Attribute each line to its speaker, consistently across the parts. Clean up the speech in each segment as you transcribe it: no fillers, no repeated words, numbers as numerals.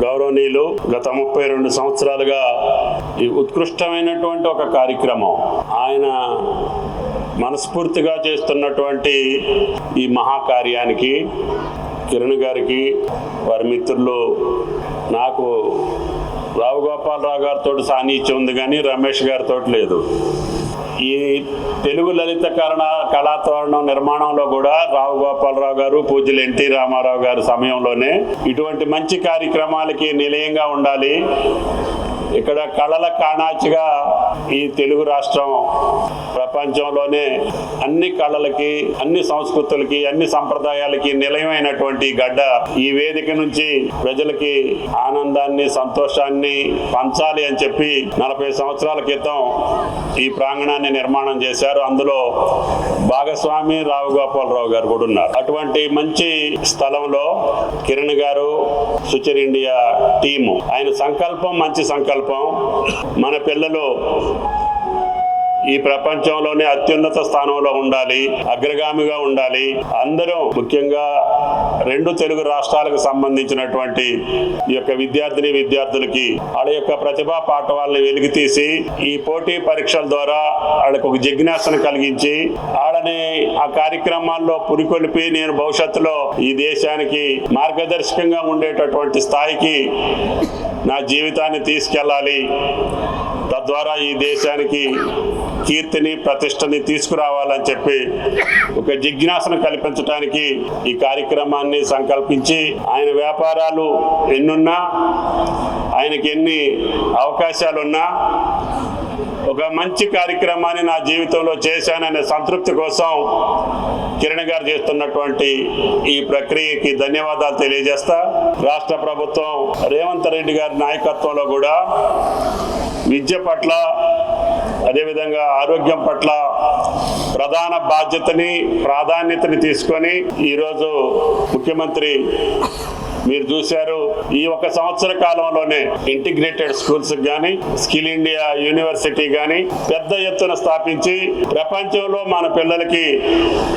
Speaker 1: గౌరవనీయులు గత 32 సంవత్సరాలుగా ఈ ఉత్కృష్టమైనటువంటి ఒక కార్యక్రమం ఆయన మనస్ఫూర్తిగా చేస్తున్నటువంటి ఈ మహాకార్యానికి కిరణ్ గారికి వారి మిత్రులు నాకు రావు గోపాలరావు గారితో సాన్నిధ్యం ఉంది కానీ రమేష్ గారితో లేదు. ఈ తెలుగు లలిత కళాతోరణం నిర్మాణంలో కూడా రావు గోపాలరావు గారు పూజ్యులు ఎన్టీ రామారావు గారి సమయంలోనే ఇటువంటి మంచి కార్యక్రమాలకి నిలయంగా ఉండాలి. ఇక్కడ కళల కాణాచిగా ఈ తెలుగు రాష్ట్రం ప్రపంచంలోనే అన్ని కళలకి, అన్ని సంస్కృతులకి, అన్ని సంప్రదాయాలకి నిలయమైనటువంటి గడ్డ. ఈ వేదిక నుంచి ప్రజలకి ఆనందాన్ని, సంతోషాన్ని పంచాలి అని చెప్పి 40 సంవత్సరాల క్రితం ఈ ప్రాంగణాన్ని నిర్మాణం చేశారు. అందులో భాగస్వామి రావు గోపాలరావు గారు కూడా ఉన్నారు. అటువంటి మంచి స్థలంలో కిరణ్ గారు, సుచర్ ఇండియా టీము, ఆయన సంకల్పం మంచి సంకల్పం. మన పిల్లలు ఈ ప్రపంచంలోనే అత్యున్నత స్థానంలో ఉండాలి, అగ్రగామిగా ఉండాలి. అందరూ ముఖ్యంగా 2 తెలుగు రాష్ట్రాలకు సంబంధించినటువంటి ఈ యొక్క విద్యార్థులకి వాళ్ళ యొక్క ప్రతిభా పాఠవాళ్ళని వెలికితీసి ఈ పోటీ పరీక్షల ద్వారా వాళ్ళకు ఒక జిజ్ఞాసను కలిగించి వాళ్ళని ఆ కార్యక్రమాల్లో పురికొల్పి నేను భవిష్యత్తులో ఈ దేశానికి మార్గదర్శకంగా ఉండేటటువంటి స్థాయికి నా జీవితాన్ని తీసుకెళ్ళాలి, తద్వారా ఈ దేశానికి కీర్తిని, ప్రతిష్టని తీసుకురావాలని చెప్పి ఒక జిజ్ఞాసను కల్పించడానికి ఈ కార్యక్రమాన్ని సంకల్పించి, ఆయన వ్యాపారాలు ఎన్నున్నా, ఆయనకి ఎన్ని అవకాశాలున్నా ఒక మంచి కార్యక్రమాన్ని నా జీవితంలో చేశాననే సంతృప్తి కోసం కిరణ్ గారు చేస్తున్నటువంటి ఈ ప్రక్రియకి ధన్యవాదాలు తెలియజేస్తా. రాష్ట్ర ప్రభుత్వం రేవంత్ రెడ్డి గారి నాయకత్వంలో కూడా విద్య పట్ల, అదేవిధంగా ఆరోగ్యం పట్ల ప్రధాన బాధ్యతని, ప్రాధాన్యతని తీసుకొని ఈరోజు ముఖ్యమంత్రి మీరు చూశారు, ఈ 1 సంవత్సర కాలంలోనే ఇంటిగ్రేటెడ్ స్కూల్స్ కానీ, స్కిల్ ఇండియా యూనివర్సిటీ కానీ పెద్ద ఎత్తున స్థాపించి ప్రపంచంలో మన పిల్లలకి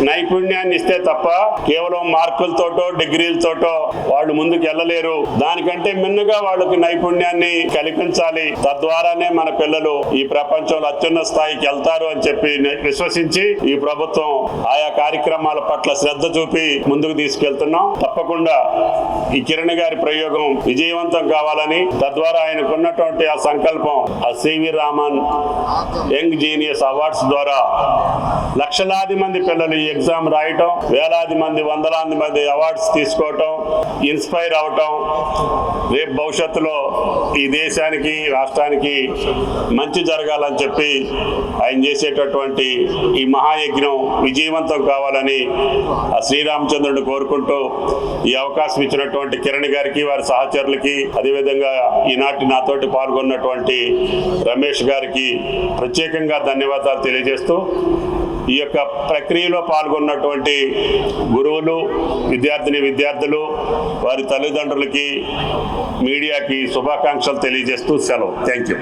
Speaker 1: నైపుణ్యాన్ని ఇస్తే తప్ప కేవలం మార్కులతోటో డిగ్రీలతోటో వాళ్ళు ముందుకు వెళ్ళలేరు. దానికంటే మిన్నగా వాళ్ళకి నైపుణ్యాన్ని కల్పించాలి. తద్వారానే మన పిల్లలు ఈ ప్రపంచంలో అత్యున్నత స్థాయికి వెళ్తారు అని చెప్పి విశ్వసించి ఈ ప్రభుత్వం ఆయా కార్యక్రమాల పట్ల శ్రద్ధ చూపి ముందుకు తీసుకెళ్తున్నాం. తప్పకుండా ఈ కిరణ్ గారి ప్రయోగం విజయవంతం కావాలని, తద్వారా ఆయనకున్నటువంటి ఆ సంకల్పం, ఆ C V Raman young genius awards ద్వారా లక్షలాది మంది పిల్లలు ఈ ఎగ్జామ్ రాయటం, వేలాది మంది, వందలాది మంది అవార్డ్స్ తీసుకోవటం, ఇన్స్పైర్ అవటం, రేపు భవిష్యత్తులో ఈ దేశానికి, రాష్ట్రానికి మంచి జరగాలని చెప్పి ఆయన చేసేటటువంటి ఈ మహాయజ్ఞం విజయవంతం కావాలని ఆ శ్రీరామచంద్రుడిని కోరుకుంటూ ఈ అవకాశం ఇచ్చినటువంటి కిరణ్ గారికి, వారి సహచరులకి, అదేవిధంగా ఈనాటి నాతోటి పాల్గొన్నటువంటి రమేష్ గారికి ప్రత్యేకంగా ధన్యవాదాలు తెలియజేస్తూ ఈ యొక్క ప్రక్రియలో పాల్గొన్నటువంటి గురువులు, విద్యార్థులు, వారి తల్లిదండ్రులకి, మీడియాకి శుభాకాంక్షలు తెలియజేస్తూ సెలవు. Thank you.